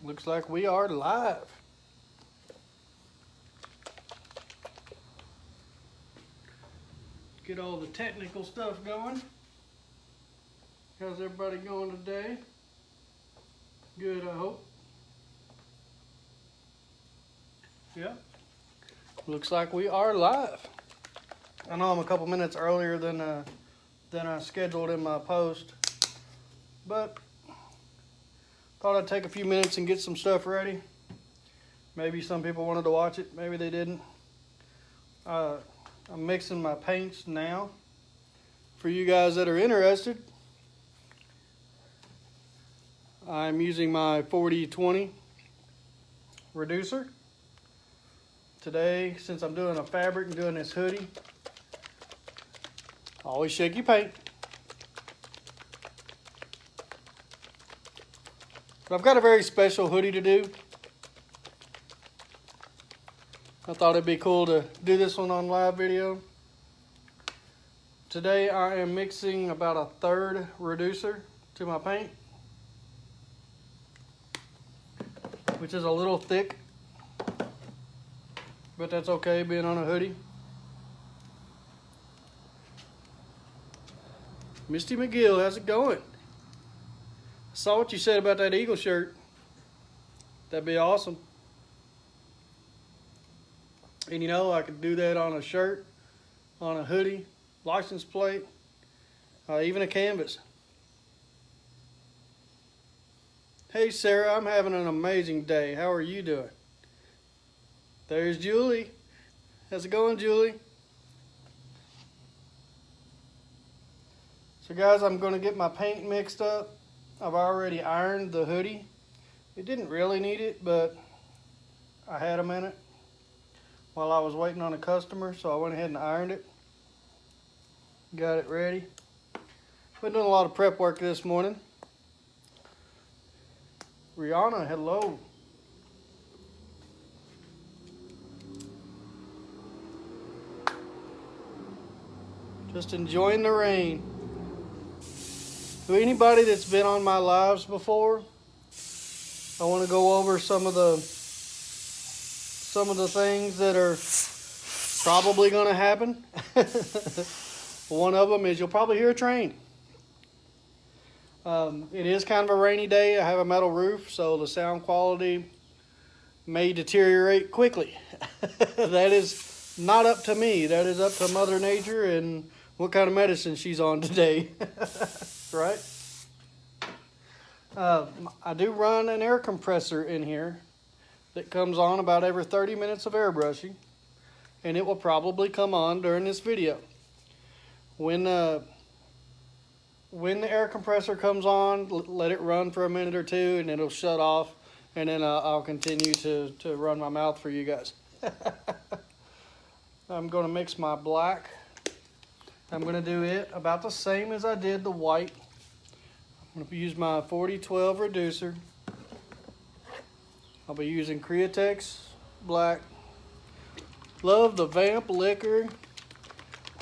Looks like we are live. Get all the technical stuff going. How's everybody going today? Good, I hope. Yeah. Looks like we are live. I know I'm a couple minutes earlier than I scheduled in my post, but thought I'd take a few minutes and get some stuff ready. Maybe some people wanted to watch it, maybe they didn't. I'm mixing my paints now. For you guys that are interested, I'm using my 40-20 reducer. Today, since I'm doing a fabric and doing this hoodie, always shake your paint. But I've got a very special hoodie to do. I thought it'd be cool to do this one on live video. Today I am mixing about a third reducer to my paint, which is a little thick, but that's okay being on a hoodie. Misty McGill, how's it going? I saw what you said about that Eagle shirt. That'd be awesome. And you know, I could do that on a shirt, on a hoodie, license plate, even a canvas. Hey Sarah, I'm having an amazing day. How are you doing? There's Julie. How's it going, Julie? So guys, I'm going to get my paint mixed up. I've already ironed the hoodie. It didn't really need it, but I had a minute while I was waiting on a customer, so I went ahead and ironed it. Got it ready. Been doing a lot of prep work this morning. Rihanna, hello. Just enjoying the rain. To anybody that's been on my lives before, I want to go over some of the things that are probably going to happen. One of them is you'll probably hear a train. It is kind of a rainy day. I have a metal roof, so the sound quality may deteriorate quickly. That is not up to me. That is up to Mother Nature and what kind of medicine she's on today. Right? I do run an air compressor in here that comes on about every 30 minutes of airbrushing, and it will probably come on during this video. When the air compressor comes on, let it run for a minute or two, and it'll shut off, and then I'll continue to run my mouth for you guys. I'm going to mix my black. I'm going to do it about the same as I did the white. I'm going to use my 40-12 reducer. I'll be using Crazything black. Love the Vamp liquor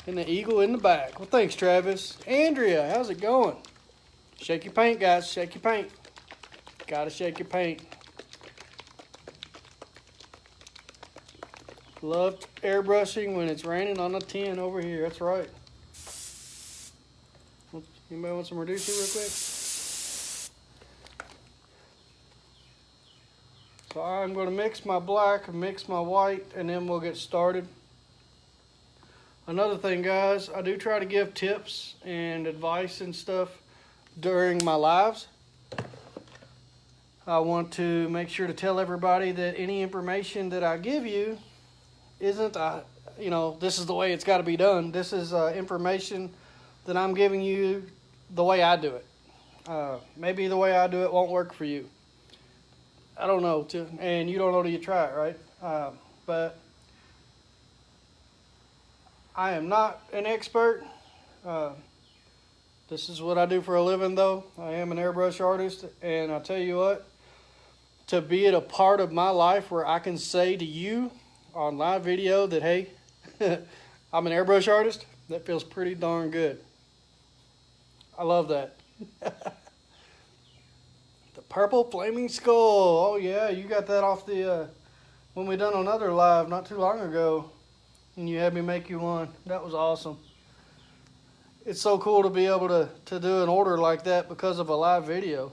and the eagle in the back. Well, thanks, Travis. Andrea, how's it going? Shake your paint, guys. Shake your paint. Gotta shake your paint. Love airbrushing when it's raining on the 10 over here. That's right. Anybody want some reducer real quick? So I'm going to mix my black and mix my white, and then we'll get started. Another thing, guys, I do try to give tips and advice and stuff during my lives. I want to make sure to tell everybody that any information that I give you isn't, this is the way it's got to be done. This is information that I'm giving you the way I do it. Maybe the way I do it won't work for you. I don't know, and you don't know till you try it, right? But I am not an expert. This is what I do for a living, though. I am an airbrush artist, and I'll tell you what, to be at a part of my life where I can say to you on live video that, hey, I'm an airbrush artist, that feels pretty darn good. I love that. The Purple Flaming Skull. Oh yeah, you got that off the when we done another live not too long ago, and you had me make you one. That was awesome. It's so cool to be able to do an order like that because of a live video.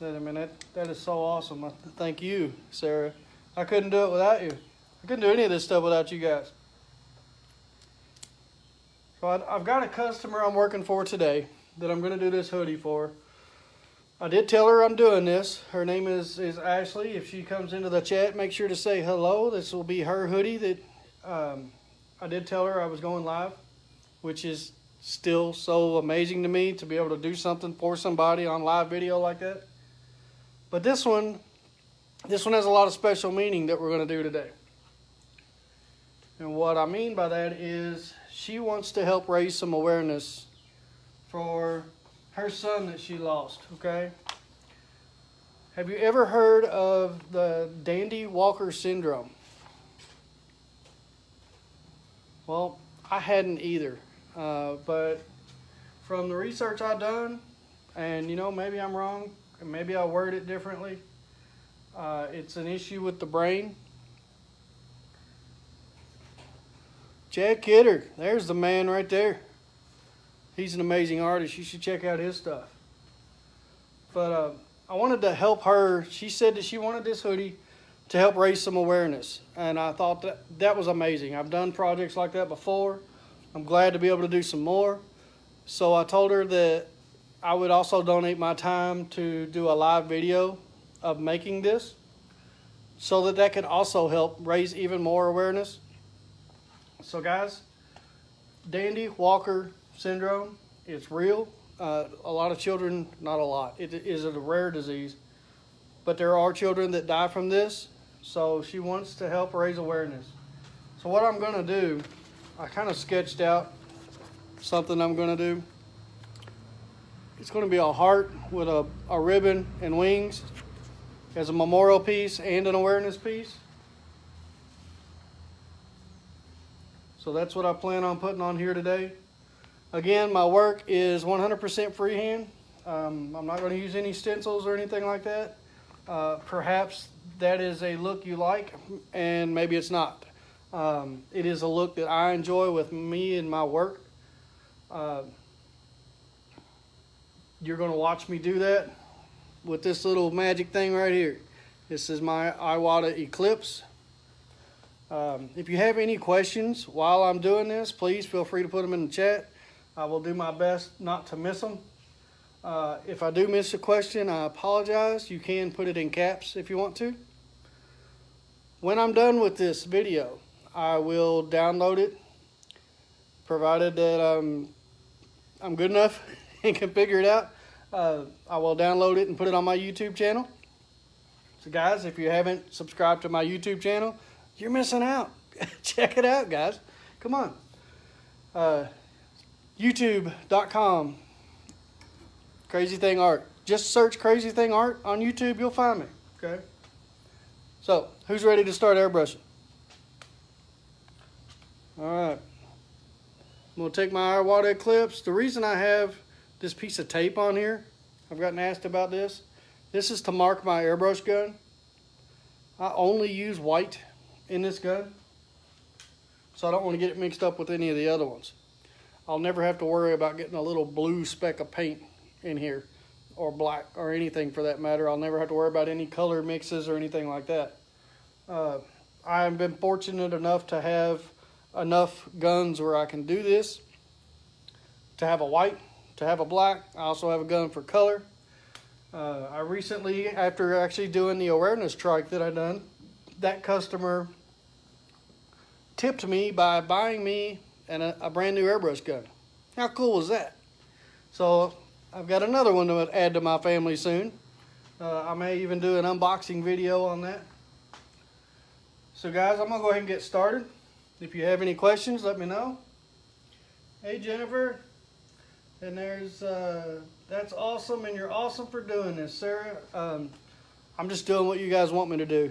That is so awesome. Thank you, Sarah. I couldn't do it without you. I couldn't do any of this stuff without you guys. So I've got a customer I'm working for today that I'm going to do this hoodie for. I did tell her I'm doing this. Her name is Ashley. If she comes into the chat, make sure to say hello. This will be her hoodie that I did tell her I was going live, which is still so amazing to me to be able to do something for somebody on live video like that. But this one has a lot of special meaning that we're going to do today. And what I mean by that is she wants to help raise some awareness for her son that she lost, okay? Have you ever heard of the Dandy Walker syndrome? Well, I hadn't either. But from the research I've done, and maybe I'm wrong, and maybe I word it differently, it's an issue with the brain. Chad Kidder, there's the man right there. He's an amazing artist. You should check out his stuff. But I wanted to help her. She said that she wanted this hoodie to help raise some awareness. And I thought that was amazing. I've done projects like that before. I'm glad to be able to do some more. So I told her that I would also donate my time to do a live video of making this so that could also help raise even more awareness. So guys, Dandy Walker syndrome, it's real. A lot of children, not a lot, it is a rare disease, but there are children that die from this. So she wants to help raise awareness. So what I'm going to do, I kind of sketched out something I'm going to do. It's going to be a heart with a ribbon and wings as a memorial piece and an awareness piece. So that's what I plan on putting on here today. Again, my work is 100% freehand. I'm not going to use any stencils or anything like that. Perhaps that is a look you like, and maybe it's not. It is a look that I enjoy with me and my work. You're going to watch me do that with this little magic thing right here. This is my Iwata Eclipse. If you have any questions while I'm doing this, please feel free to put them in the chat. I will do my best not to miss them. If I do miss a question, I apologize. You can put it in caps if you want to. When I'm done with this video, I will download it, provided that I'm good enough and can figure it out. I will download it and put it on my YouTube channel. So guys, if you haven't subscribed to my YouTube channel, you're missing out. Check it out, guys. Come on. YouTube.com, Crazything Art. Just search Crazything Art on YouTube, you'll find me. Okay. So, who's ready to start airbrushing? All right. I'm going to take my Iwata Eclipse. The reason I have this piece of tape on here, I've gotten asked about this. This is to mark my airbrush gun. I only use white in this gun, so I don't want to get it mixed up with any of the other ones. I'll never have to worry about getting a little blue speck of paint in here, or black, or anything for that matter. I'll never have to worry about any color mixes or anything like that. I've been fortunate enough to have enough guns where I can do this, to have a white, to have a black. I also have a gun for color. I recently, after actually doing the awareness trike that I done, that customer tipped me by buying me a brand new airbrush gun. How cool was that? So I've got another one to add to my family soon. I may even do an unboxing video on that. So guys, I'm gonna go ahead and get started. If you have any questions, let me know. Hey Jennifer, and there's that's awesome, and you're awesome for doing this, Sarah. I'm just doing what you guys want me to do.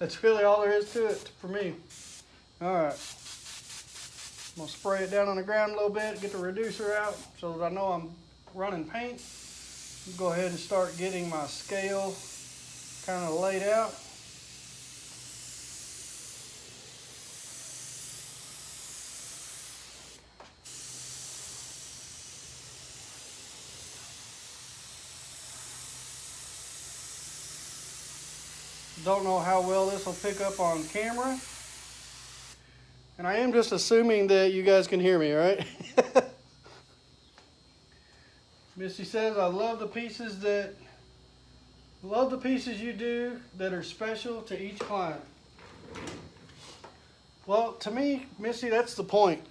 That's really all there is to it for me. All right. I'm gonna spray it down on the ground a little bit, get the reducer out so that I know I'm running paint. Go ahead and start getting my scale kind of laid out. Don't know how well this will pick up on camera. And I am just assuming that you guys can hear me, right? Missy says, I love the pieces you do that are special to each client. Well, to me, Missy, that's the point.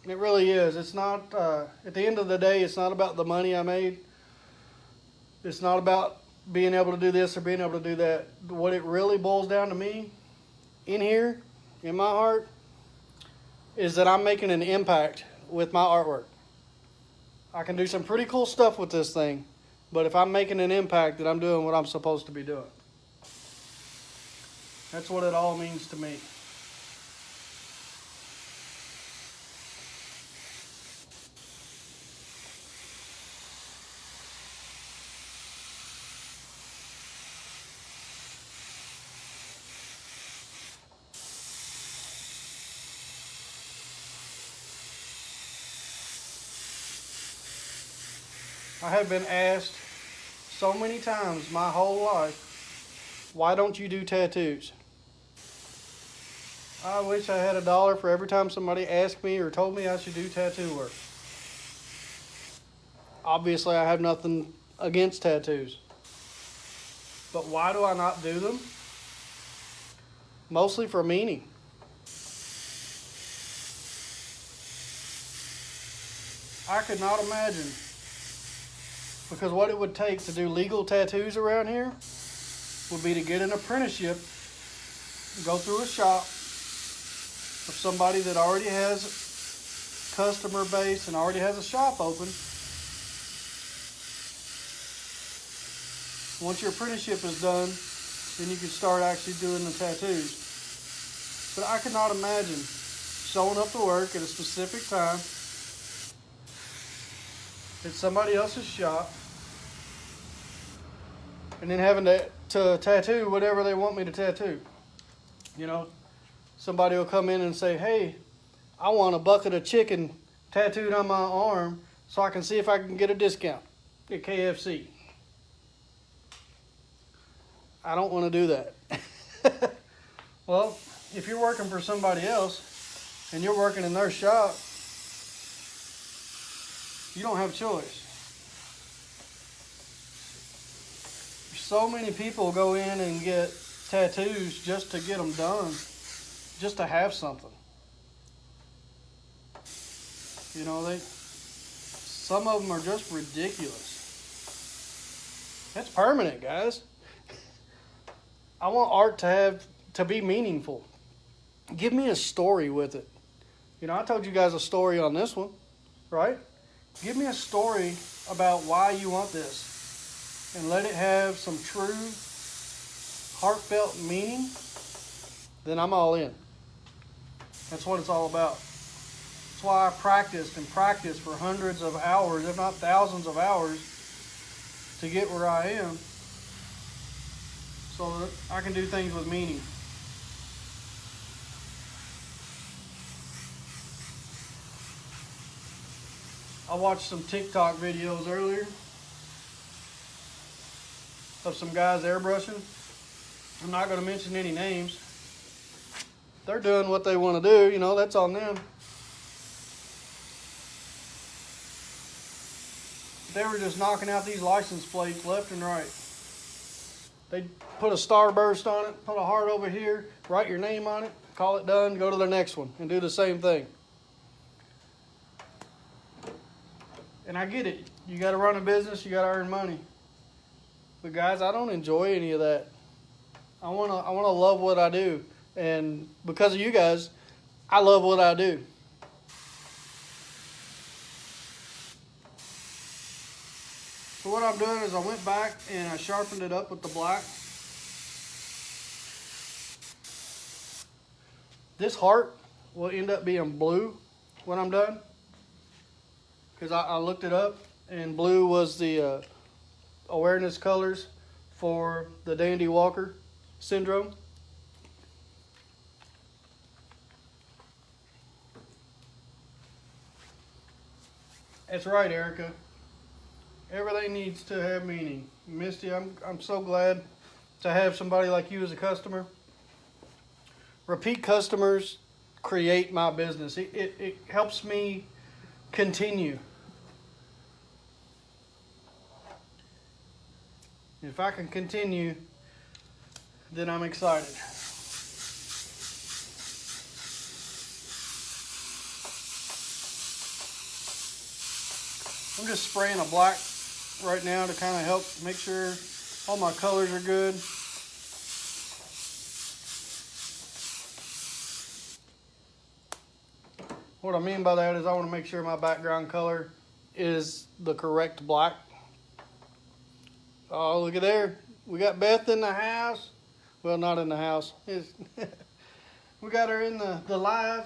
It really is. It's not, at the end of the day, it's not about the money I made. It's not about being able to do this or being able to do that. What it really boils down to me, in here, in my heart, is that I'm making an impact with my artwork. I can do some pretty cool stuff with this thing, but if I'm making an impact, that I'm doing what I'm supposed to be doing. That's what it all means to me. I have been asked so many times my whole life, why don't you do tattoos? I wish I had $1 for every time somebody asked me or told me I should do tattoo work. Obviously, I have nothing against tattoos. But why do I not do them? Mostly for meaning. I could not imagine. Because what it would take to do legal tattoos around here would be to get an apprenticeship, go through a shop of somebody that already has customer base and already has a shop open. Once your apprenticeship is done, then you can start actually doing the tattoos. But I could not imagine showing up to work at a specific time at somebody else's shop and then having to tattoo whatever they want me to tattoo. You know, somebody will come in and say, hey, I want a bucket of chicken tattooed on my arm so I can see if I can get a discount at KFC. I don't want to do that. Well, if you're working for somebody else and you're working in their shop, you don't have a choice. So many people go in and get tattoos just to get them done, just to have something. You know, some of them are just ridiculous. That's permanent, guys. I want art to be meaningful. Give me a story with it. You know, I told you guys a story on this one, right? Give me a story about why you want this and let it have some true, heartfelt meaning, then I'm all in. That's what it's all about. That's why I practiced and practiced for hundreds of hours, if not thousands of hours, to get where I am, so that I can do things with meaning. I watched some TikTok videos earlier of some guys airbrushing. I'm not going to mention any names. They're doing what they want to do, you know, that's on them. They were just knocking out these license plates left and right. They put a starburst on it, put a heart over here, write your name on it, call it done, go to the next one, and do the same thing. And I get it. You got to run a business, you got to earn money. But guys, I don't enjoy any of that. I want to love what I do. And because of you guys, I love what I do. So what I'm doing is I went back and I sharpened it up with the black. This heart will end up being blue when I'm done, because I looked it up and blue was the awareness colors for the Dandy Walker syndrome. That's right, Erica. Everything needs to have meaning. Misty, I'm so glad to have somebody like you as a customer. Repeat customers create my business. It helps me continue. If I can continue, then I'm excited. I'm just spraying a black right now to kind of help make sure all my colors are good. What I mean by that is I want to make sure my background color is the correct black. Oh, look at there. We got Beth in the house. Well, not in the house. We got her in the live.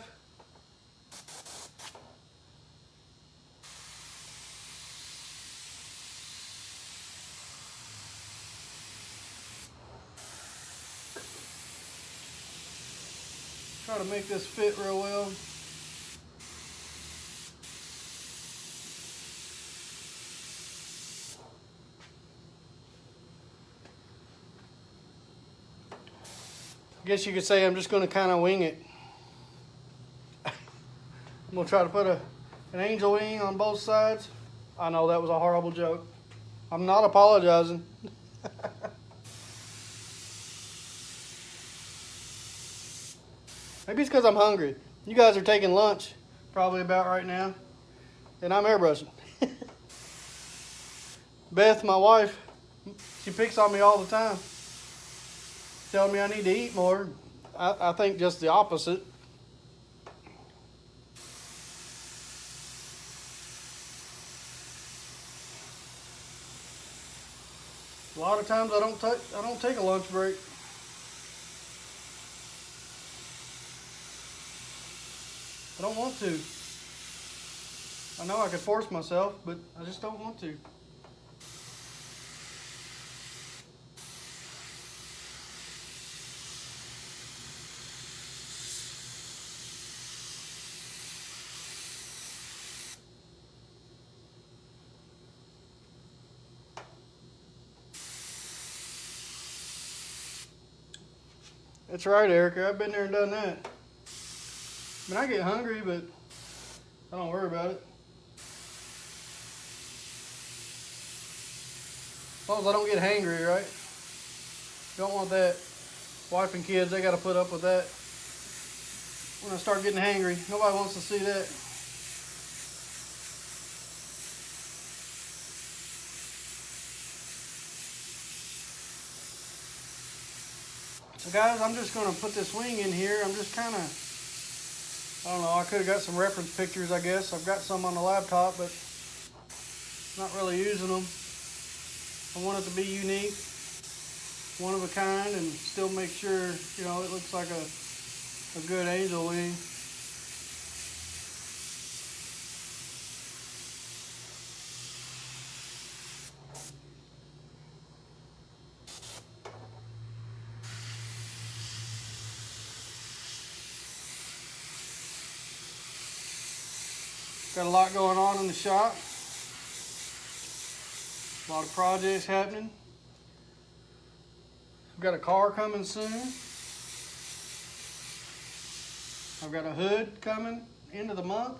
Try to make this fit real well. I guess you could say I'm just going to kind of wing it. I'm going to try to put an angel wing on both sides. I know that was a horrible joke. I'm not apologizing. Maybe it's because I'm hungry. You guys are taking lunch probably about right now, and I'm airbrushing. Beth, my wife, she picks on me all the time, telling me I need to eat more. I think just the opposite. A lot of times I don't take a lunch break. I don't want to. I know I could force myself, but I just don't want to. That's right, Erica. I've been there and done that. I mean, I get hungry, but I don't worry about it. As long as I don't get hangry, right? Don't want that. Wife and kids, they got to put up with that. When I start getting hangry, nobody wants to see that. So guys, I'm just going to put this wing in here. I'm just kind of, I don't know, I could have got some reference pictures, I guess. I've got some on the laptop, but not really using them. I want it to be unique, one of a kind, and still make sure, you know, it looks like a good angel wing. Got a lot going on in the shop. A lot of projects happening. I've got a car coming soon. I've got a hood coming end of the month.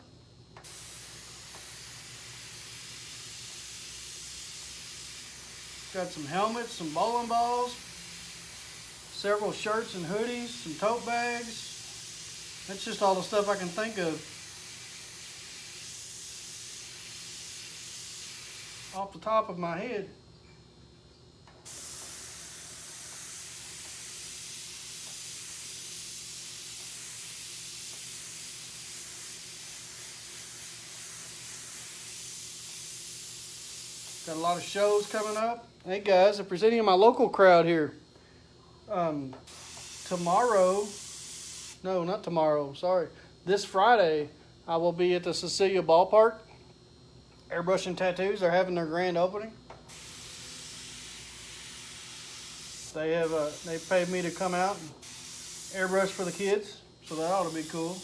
Got some helmets, some bowling balls, several shirts and hoodies, some tote bags. That's just all the stuff I can think of off the top of my head. Got a lot of shows coming up. Hey guys, if there's any of my local crowd here, tomorrow, no, not tomorrow, sorry. This Friday, I will be at the Cecilia Ballpark. Airbrush and Tattoos are having their grand opening. They paid me to come out and airbrush for the kids, so that ought to be cool.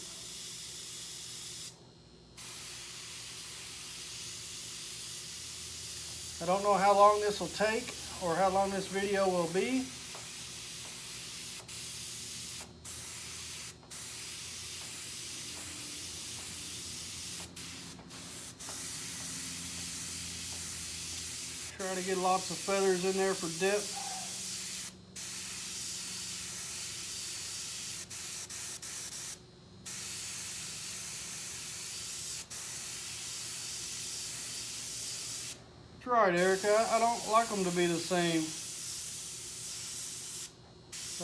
I don't know how long this will take or how long this video will be. Try to get lots of feathers in there for dip. That's right, Erica. I don't like them to be the same.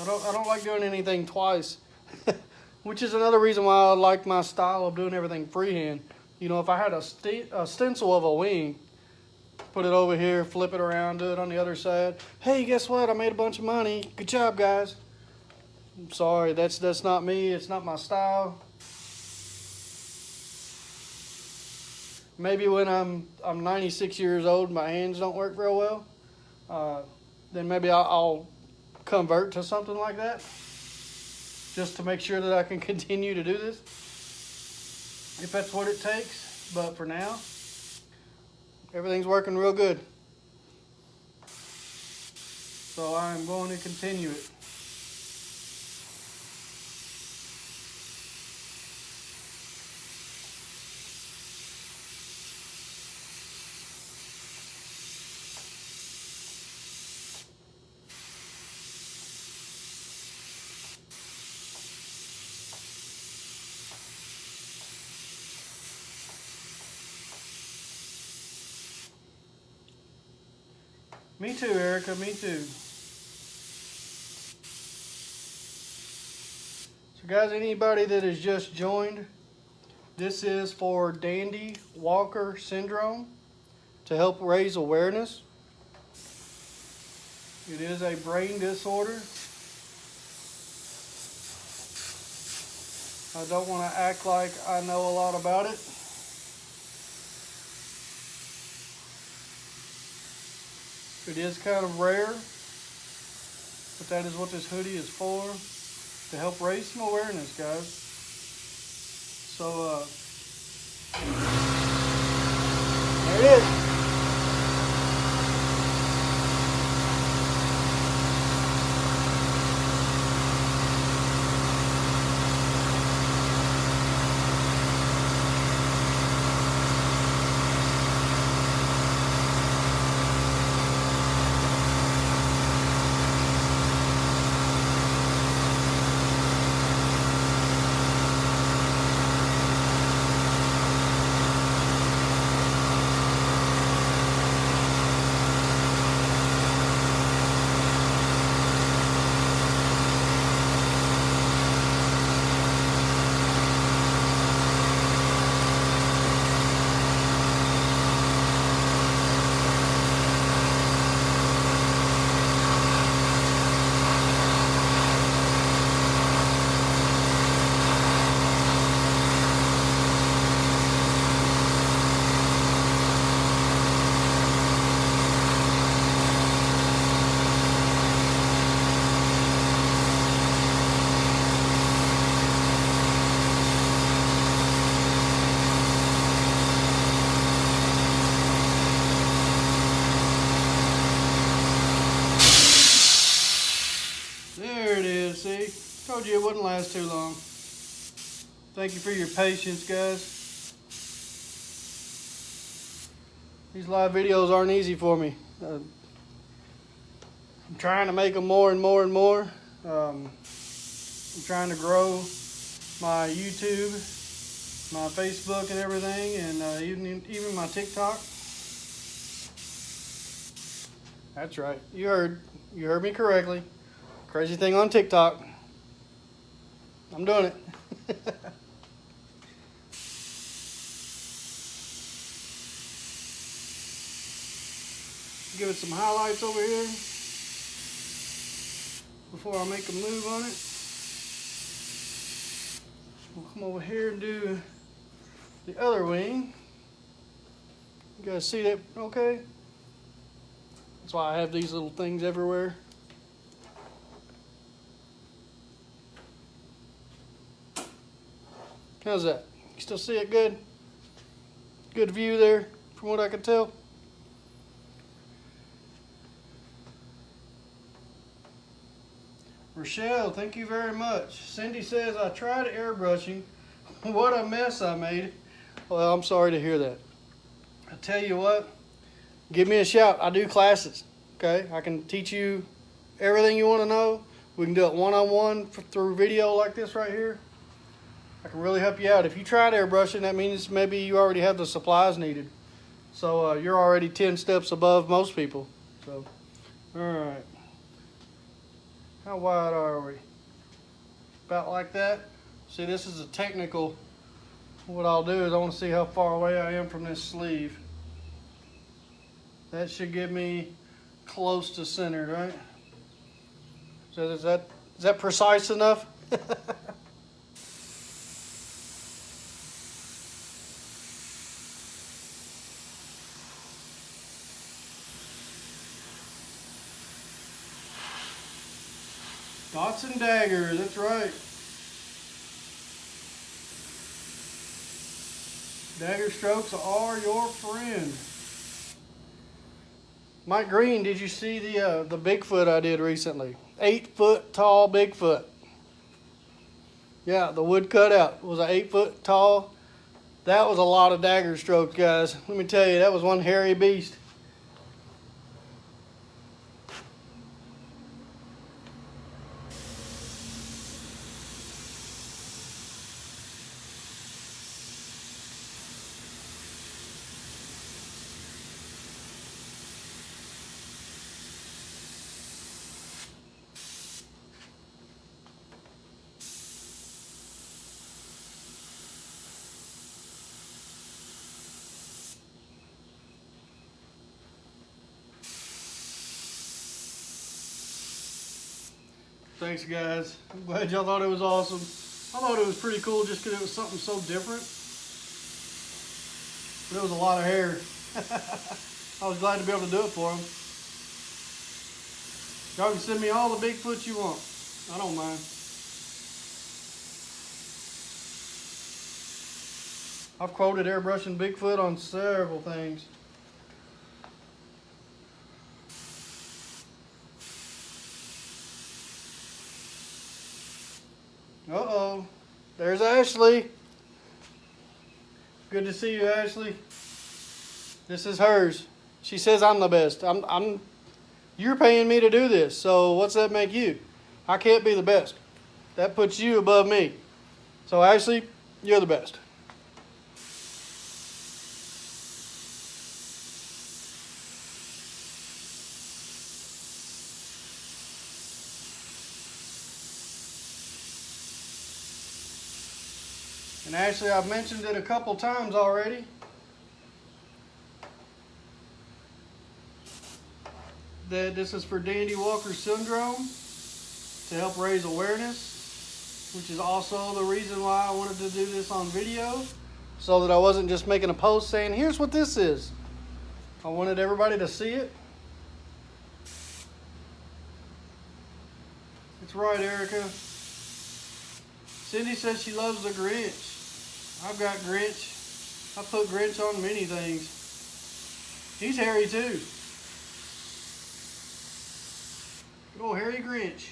I don't like doing anything twice. Which is another reason why I like my style of doing everything freehand. You know, if I had a stencil of a wing, put it over here, flip it around, do it on the other side. Hey, guess what? I made a bunch of money. Good job, guys. I'm sorry, that's not me. It's not my style. Maybe when I'm 96 years old and my hands don't work real well, then maybe I'll convert to something like that, just to make sure that I can continue to do this, if that's what it takes. But for now, everything's working real good, so I'm going to continue it. Me too, Erica, me too. So guys, anybody that has just joined, this is for Dandy Walker syndrome, to help raise awareness. It is a brain disorder. I don't want to act like I know a lot about it. It is kind of rare, but that is what this hoodie is for, to help raise some awareness, guys. So, there it is. There it is, see? Told you it wouldn't last too long. Thank you for your patience, guys. These live videos aren't easy for me. I'm trying to make them more and more and more. I'm trying to grow my YouTube, my Facebook and everything, and even my TikTok. That's right. You heard me correctly. Crazything on TikTok. I'm doing it. Give it some highlights over here before I make a move on it. We'll come over here and do the other wing. You guys see that okay? That's why I have these little things everywhere. How's that? You still see it good? Good view there, from what I can tell. Rochelle, thank you very much. Cindy says, I tried airbrushing. What a mess I made. Well, I'm sorry to hear that. I tell you what, give me a shout. I do classes, okay? I can teach you everything you want to know. We can do it one-on-one through video like this right here. I can really help you out. If you tried airbrushing, that means maybe you already have the supplies needed. So you're already 10 steps above most people. So, all right. How wide are we? About like that. See, this is a technical. What I'll do is I want to see how far away I am from this sleeve. That should give me close to center, right? So is that precise enough? Dots and daggers, that's right. Dagger strokes are your friend. Mike Green, did you see the Bigfoot I did recently? 8 foot tall Bigfoot. Yeah, the wood cutout was an 8 foot tall. That was a lot of dagger strokes, guys. Let me tell you, that was one hairy beast. Thanks, guys. I'm glad y'all thought it was awesome. I thought it was pretty cool just because it was something so different. But it was a lot of hair. I was glad to be able to do it for them. Y'all can send me all the Bigfoots you want. I don't mind. I've quoted airbrushing Bigfoot on several things. Uh-oh. There's Ashley. Good to see you, Ashley. This is hers. She says I'm the best. You're paying me to do this, so what's that make you? I can't be the best. That puts you above me. So Ashley, you're the best. And Ashley, I've mentioned it a couple times already. That this is for Dandy Walker syndrome, to help raise awareness, which is also the reason why I wanted to do this on video, so that I wasn't just making a post saying, here's what this is. I wanted everybody to see it. It's right, Erica. Cindy says she loves the Grinch. I've got Grinch. I put Grinch on many things. He's hairy too. Good old hairy Grinch.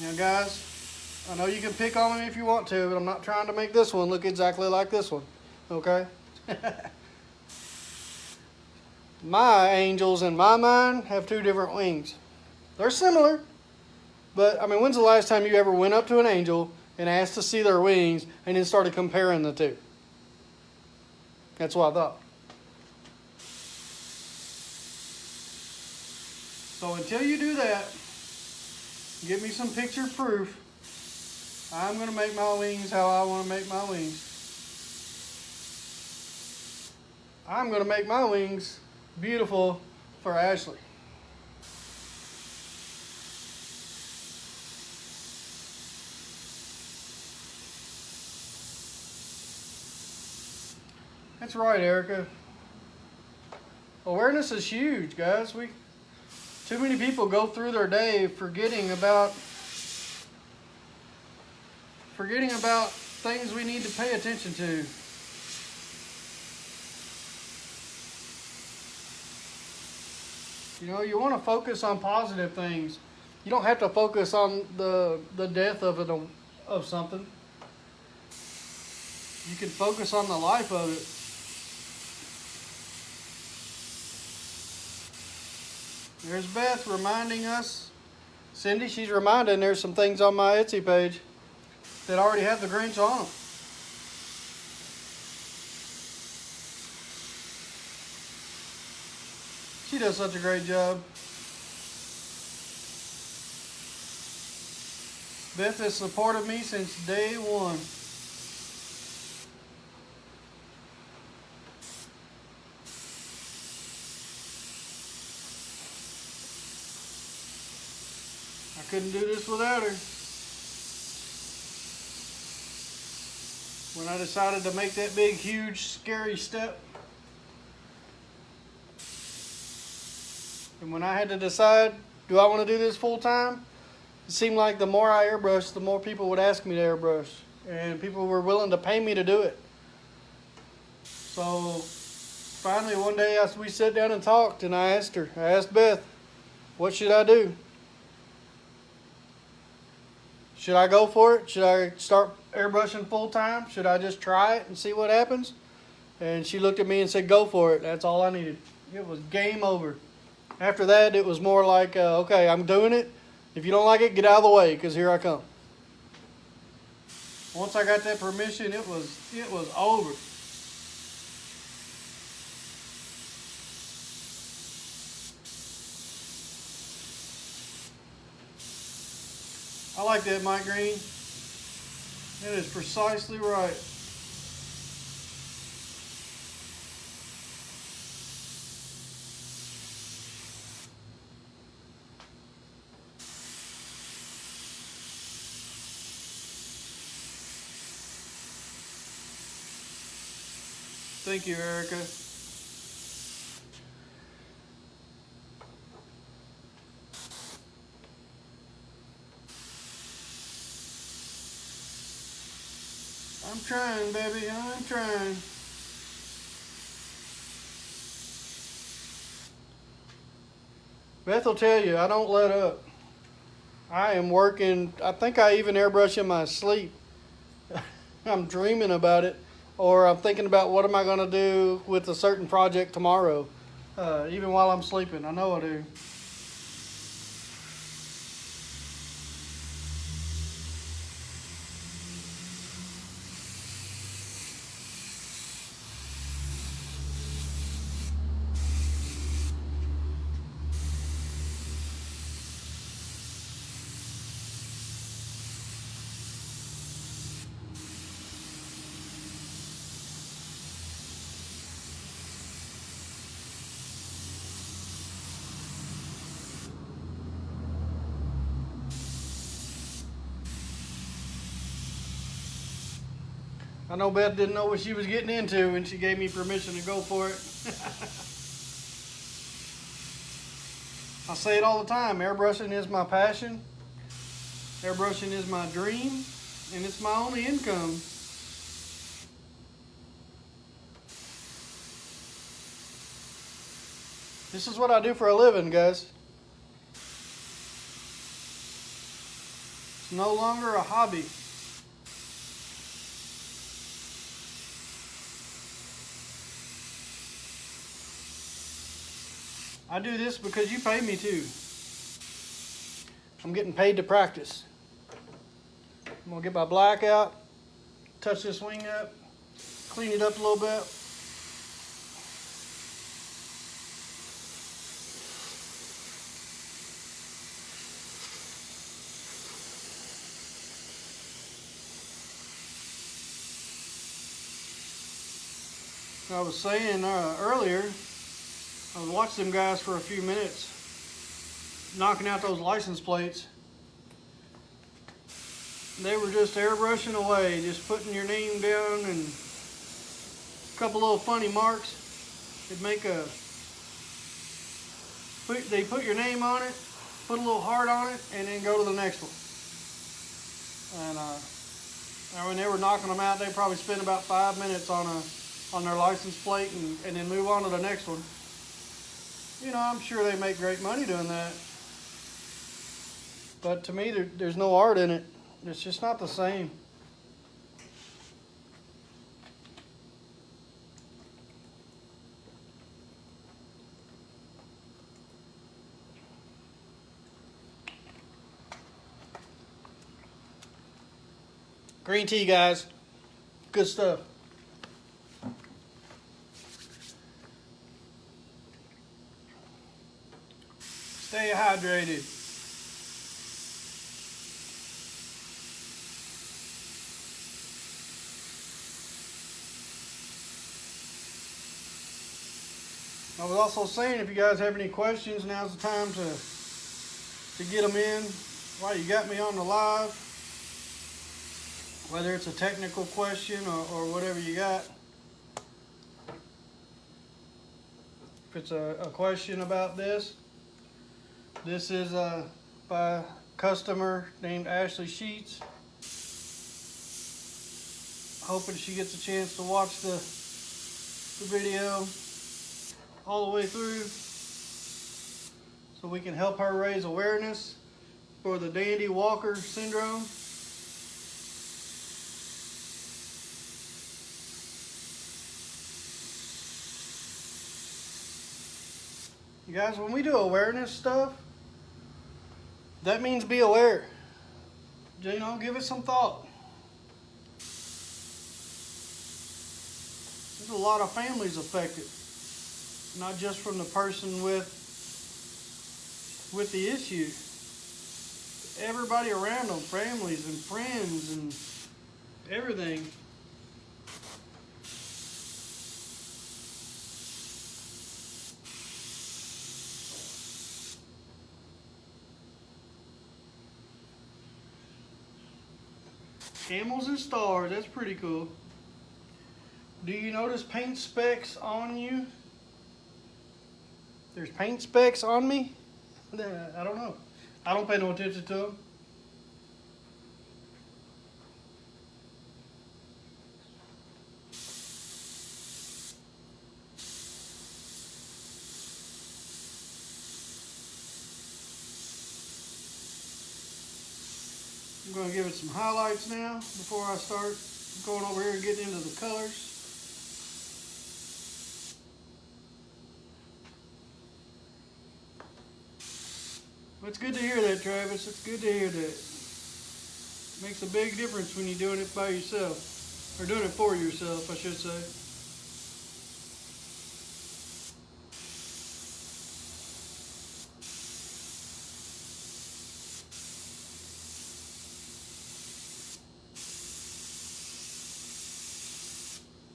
Now guys, I know you can pick on me if you want to, but I'm not trying to make this one look exactly like this one. Okay? My angels in my mind have 2 different wings. They're similar, but I mean, when's the last time you ever went up to an angel and asked to see their wings and then started comparing the 2? That's what I thought. So until you do that, give me some picture proof. I'm going to make my wings how I want to make my wings. I'm going to make my wings beautiful for Ashley. That's right, Erica. Awareness is huge, guys. Too many people go through their day forgetting about forgetting about things we need to pay attention to. You know, you want to focus on positive things. You don't have to focus on the death of something. You can focus on the life of it. There's Beth reminding us. Cindy, she's reminding there's some things on my Etsy page that already have the Grinch on them. She does such a great job. Beth has supported me since day one. I couldn't do this without her. When I decided to make that big, huge, scary step, and when I had to decide, do I want to do this full time? It seemed like the more I airbrushed, the more people would ask me to airbrush, and people were willing to pay me to do it. So finally one day we sat down and talked, and I asked Beth, what should I do? Should I go for it? Should I start airbrushing full time? Should I just try it and see what happens? And she looked at me and said, go for it. That's all I needed. It was game over. After that, it was more like, okay, I'm doing it. If you don't like it, get out of the way, because here I come. Once I got that permission, it was over. I like that, Mike Green. It is precisely right. Thank you, Erica. I'm trying, baby. I'm trying. Beth will tell you, I don't let up. I am working. I think I even airbrush in my sleep. I'm dreaming about it, or I'm thinking about what am I going to do with a certain project tomorrow, even while I'm sleeping. I know I do. I know Beth didn't know what she was getting into when she gave me permission to go for it. I say it all the time, airbrushing is my passion, airbrushing is my dream, and it's my only income. This is what I do for a living, guys. It's no longer a hobby. I do this because you pay me to. I'm getting paid to practice. I'm going to get my black out, touch this wing up, clean it up a little bit. I was saying earlier, I watched them guys for a few minutes knocking out those license plates. They were just airbrushing away, just putting your name down and a couple little funny marks. They put your name on it, put a little heart on it, and then go to the next one. And And when they were knocking them out, they probably spent about 5 minutes on their license plate and then move on to the next one. You know, I'm sure they make great money doing that. But to me, there's no art in it. It's just not the same. Green tea, guys. Good stuff. Stay hydrated. I was also saying, if you guys have any questions, now's the time to get them in while you got me on the live. Whether it's a technical question or whatever you got. If it's a question about this, this is by a customer named Ashley Sheets. Hoping she gets a chance to watch the video all the way through so we can help her raise awareness for the Dandy Walker syndrome. You guys, when we do awareness stuff, that means be aware. You know, give it some thought. There's a lot of families affected, not just from the person with the issue. Everybody around them, families and friends and everything. Camels and stars, that's pretty cool. Do you notice paint specks on you? There's paint specks on me? I don't know. I don't pay no attention to them. I'm going to give it some highlights now before I start going over here and getting into the colors. Well, it's good to hear that, Travis. It's good to hear that. It makes a big difference when you're doing it by yourself. Or doing it for yourself, I should say.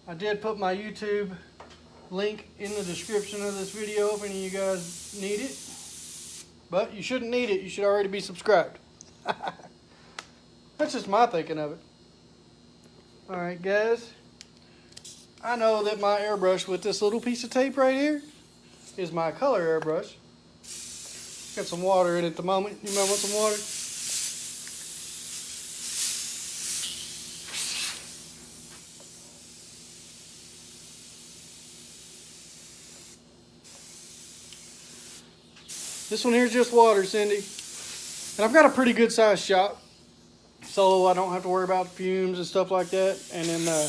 I did put my YouTube link in the description of this video if any of you guys need it. But you shouldn't need it. You should already be subscribed. That's just my thinking of it. Alright, guys. I know that my airbrush with this little piece of tape right here is my color airbrush. Got some water in it at the moment. You might want some water? This one here is just water, Cindy. And I've got a pretty good sized shop, so I don't have to worry about fumes and stuff like that. And then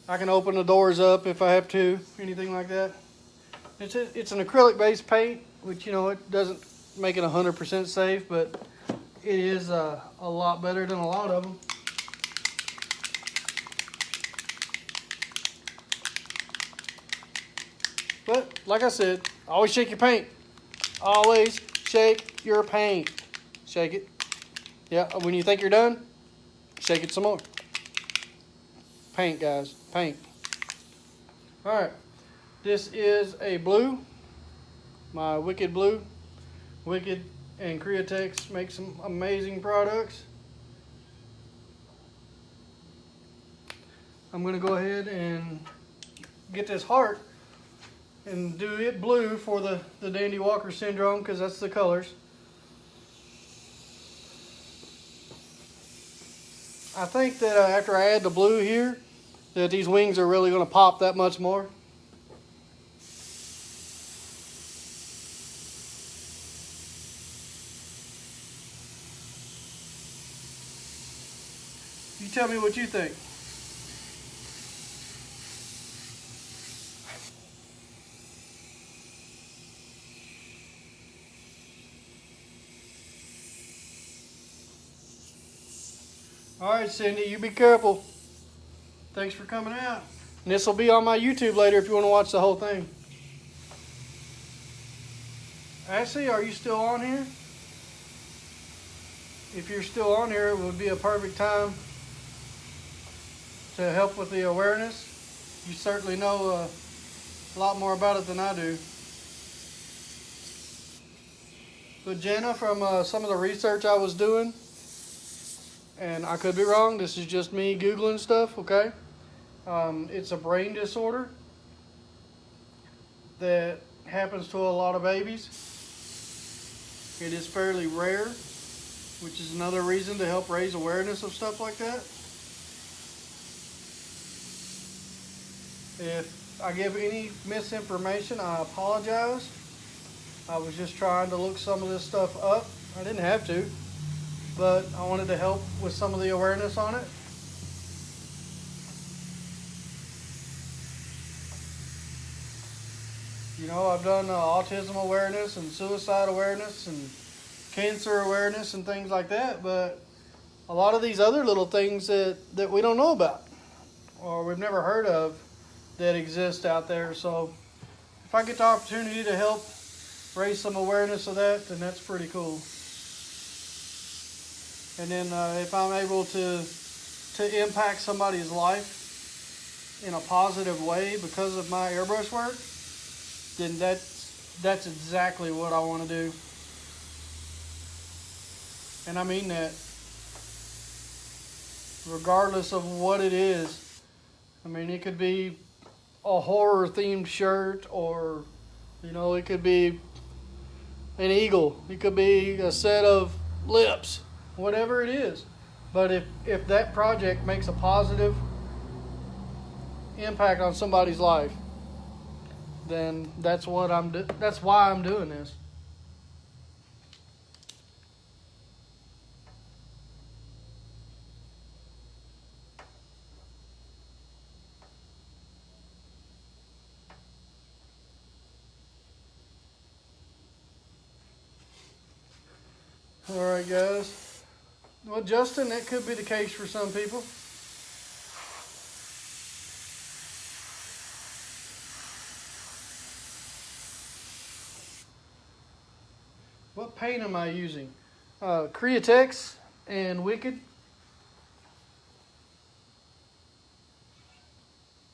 I can open the doors up if I have to, anything like that. It's an acrylic based paint, which, you know, it doesn't make it 100% safe, but it is a lot better than a lot of them. But like I said, always shake your paint. Always shake your paint. Shake it. Yeah, when you think you're done, shake it some more. Paint, guys. Paint. Alright. This is a blue. My Wicked Blue. Wicked and Createx make some amazing products. I'm going to go ahead and get this heart and do it blue for the Dandy Walker syndrome, because that's the colors. I think that after I add the blue here, that these wings are really going to pop that much more. You tell me what you think. All right, Cindy, you be careful. Thanks for coming out. And this will be on my YouTube later if you want to watch the whole thing. Ashley, are you still on here? If you're still on here, it would be a perfect time to help with the awareness. You certainly know a lot more about it than I do. But Jenna, from some of the research I was doing, and I could be wrong, this is just me Googling stuff, okay? It's a brain disorder that happens to a lot of babies. It is fairly rare, which is another reason to help raise awareness of stuff like that. If I give any misinformation, I apologize. I was just trying to look some of this stuff up. I didn't have to, but I wanted to help with some of the awareness on it. You know, I've done autism awareness and suicide awareness and cancer awareness and things like that, but a lot of these other little things that we don't know about or we've never heard of that exist out there. So if I get the opportunity to help raise some awareness of that, then that's pretty cool. And then if I'm able to impact somebody's life in a positive way because of my airbrush work, then that's exactly what I want to do. And I mean that. Regardless of what it is. I mean, it could be a horror themed shirt, or you know, it could be an eagle, it could be a set of lips, whatever it is. But if that project makes a positive impact on somebody's life, then that's why I'm doing this. All right, guys. Well, Justin, that could be the case for some people. What paint am I using? Createx and Wicked.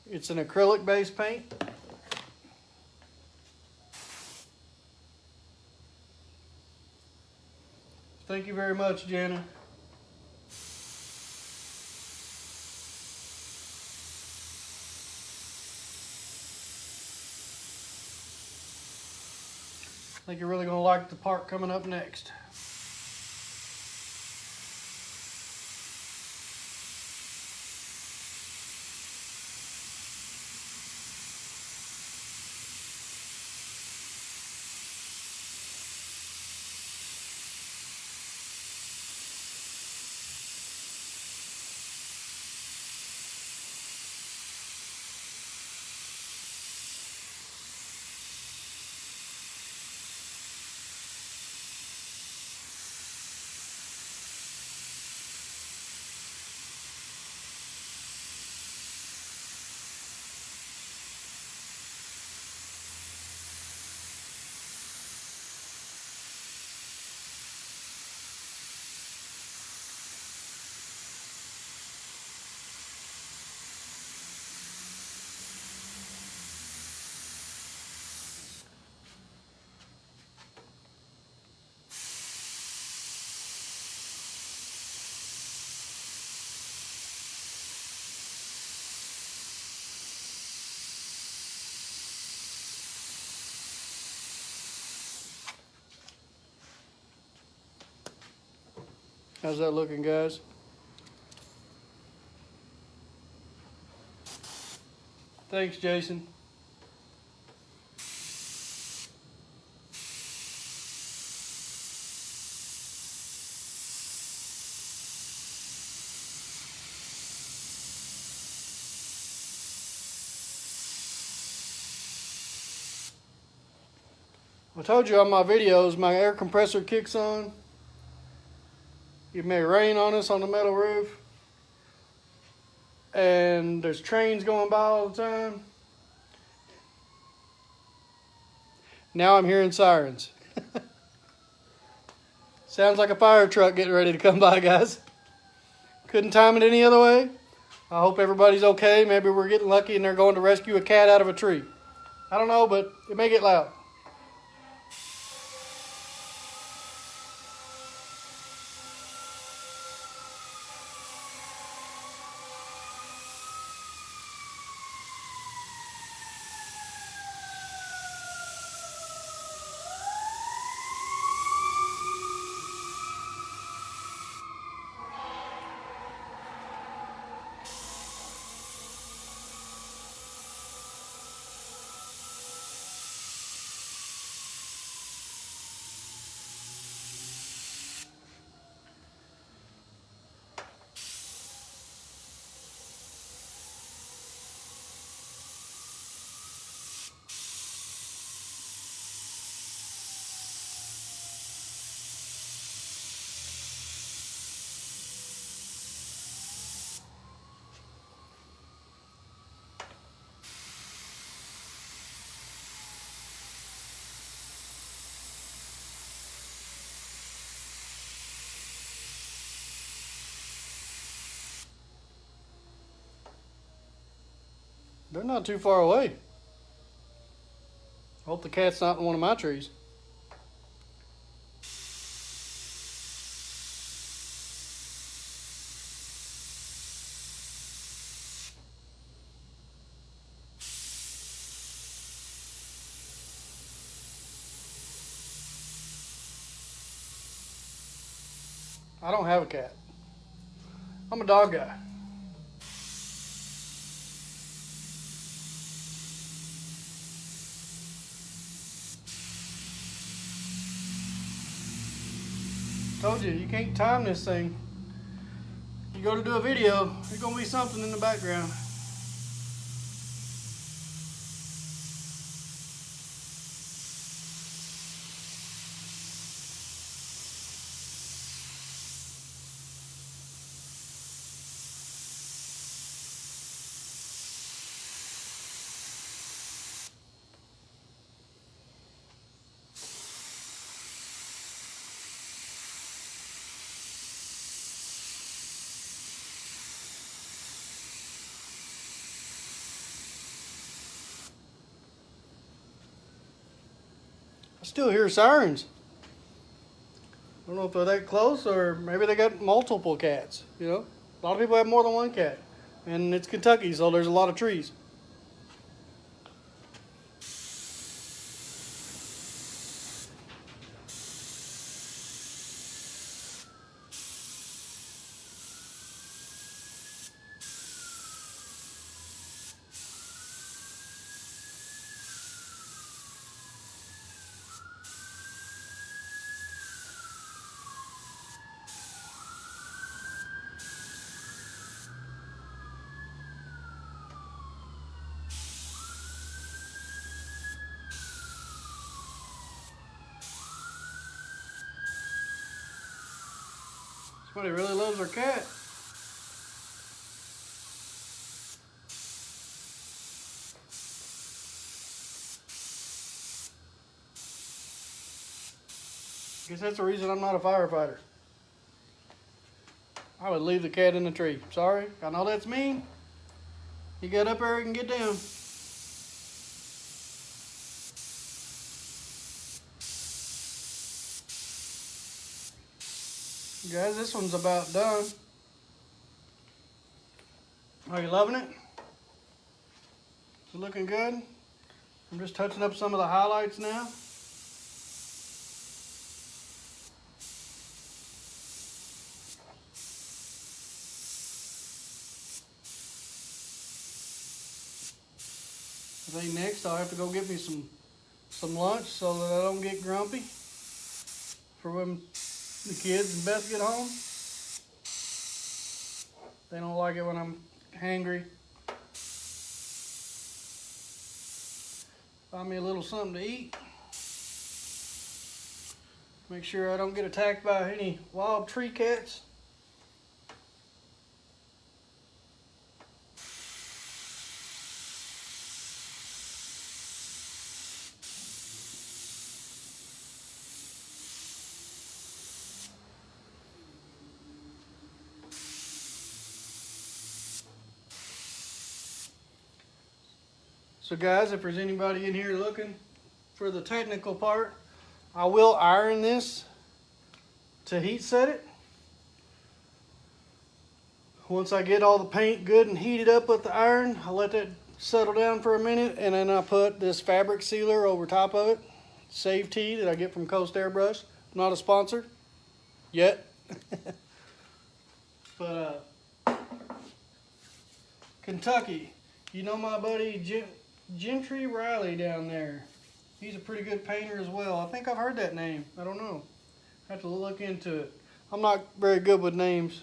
It's an acrylic-based paint. Thank you very much, Jenna. I think you're really going to like the part coming up next. How's that looking, guys? Thanks, Jason. I told you on my videos, my air compressor kicks on. It may rain on us on the metal roof. And there's trains going by all the time. Now I'm hearing sirens. Sounds like a fire truck getting ready to come by, guys. Couldn't time it any other way. I hope everybody's okay. Maybe we're getting lucky and they're going to rescue a cat out of a tree. I don't know, but it may get loud. They're not too far away. I hope the cat's not in one of my trees. I don't have a cat. I'm a dog guy. Told you, you can't time this thing. You go to do a video, there's gonna be something in the background. I still hear sirens. I don't know if they're that close or maybe they got multiple cats, you know? A lot of people have more than one cat. And it's Kentucky, so there's a lot of trees. Somebody really loves their cat. Guess that's the reason I'm not a firefighter. I would leave the cat in the tree. Sorry, I know that's mean. You get up there and get down. Guys, this one's about done. Are you loving it? Is it looking good? I'm just touching up some of the highlights now. I think next I'll have to go get me some lunch so that I don't get grumpy for when the kids and Beth get home. They don't like it when I'm hangry. Find me a little something to eat. Make sure I don't get attacked by any wild tree cats. So guys, if there's anybody in here looking for the technical part, I will iron this to heat set it. Once I get all the paint good and heated up with the iron, I'll let that settle down for a minute, and then I put this fabric sealer over top of it. Save Tea that I get from Coast Airbrush. Not a sponsor yet. But Kentucky, you know my buddy Gentry Riley down there. He's a pretty good painter as well. I think I've heard that name. I don't know. I have to look into it. I'm not very good with names.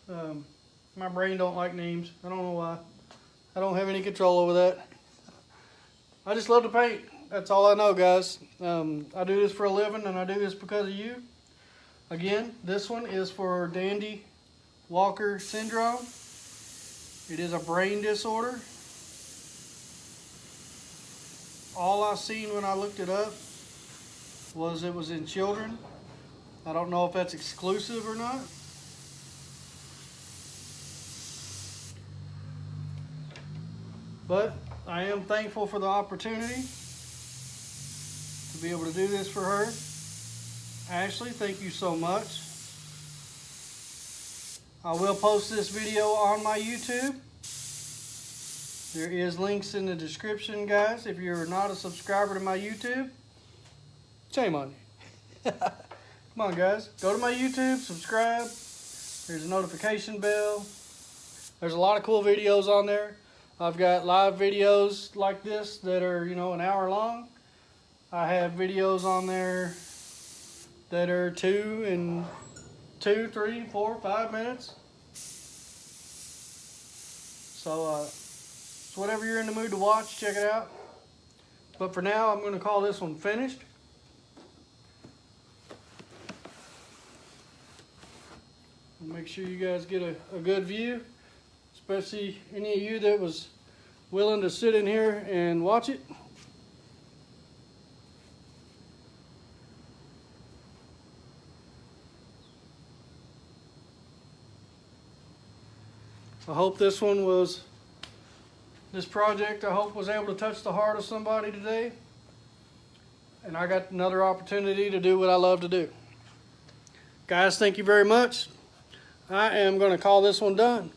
My brain don't like names. I don't know why. I don't have any control over that. I just love to paint. That's all I know, guys. I do this for a living, and I do this because of you. Again, this one is for Dandy Walker syndrome. It is a brain disorder. All I seen when I looked it up was it was in children. I don't know if that's exclusive or not. But I am thankful for the opportunity to be able to do this for her. Ashley, thank you so much. I will post this video on my YouTube. There is links in the description, guys. If you're not a subscriber to my YouTube, shame on you. Come on, guys. Go to my YouTube, subscribe. There's a notification bell. There's a lot of cool videos on there. I've got live videos like this that are, an hour long. I have videos on there that are 2, 3, 4, 5 minutes. So, whatever you're in the mood to watch, check it out. But for now, I'm going to call this one finished. Make sure you guys get a good view, especially any of you that was willing to sit in here and watch it. I hope this project, I hope was able to touch the heart of somebody today. And I got another opportunity to do what I love to do. Guys, thank you very much. I am going to call this one done.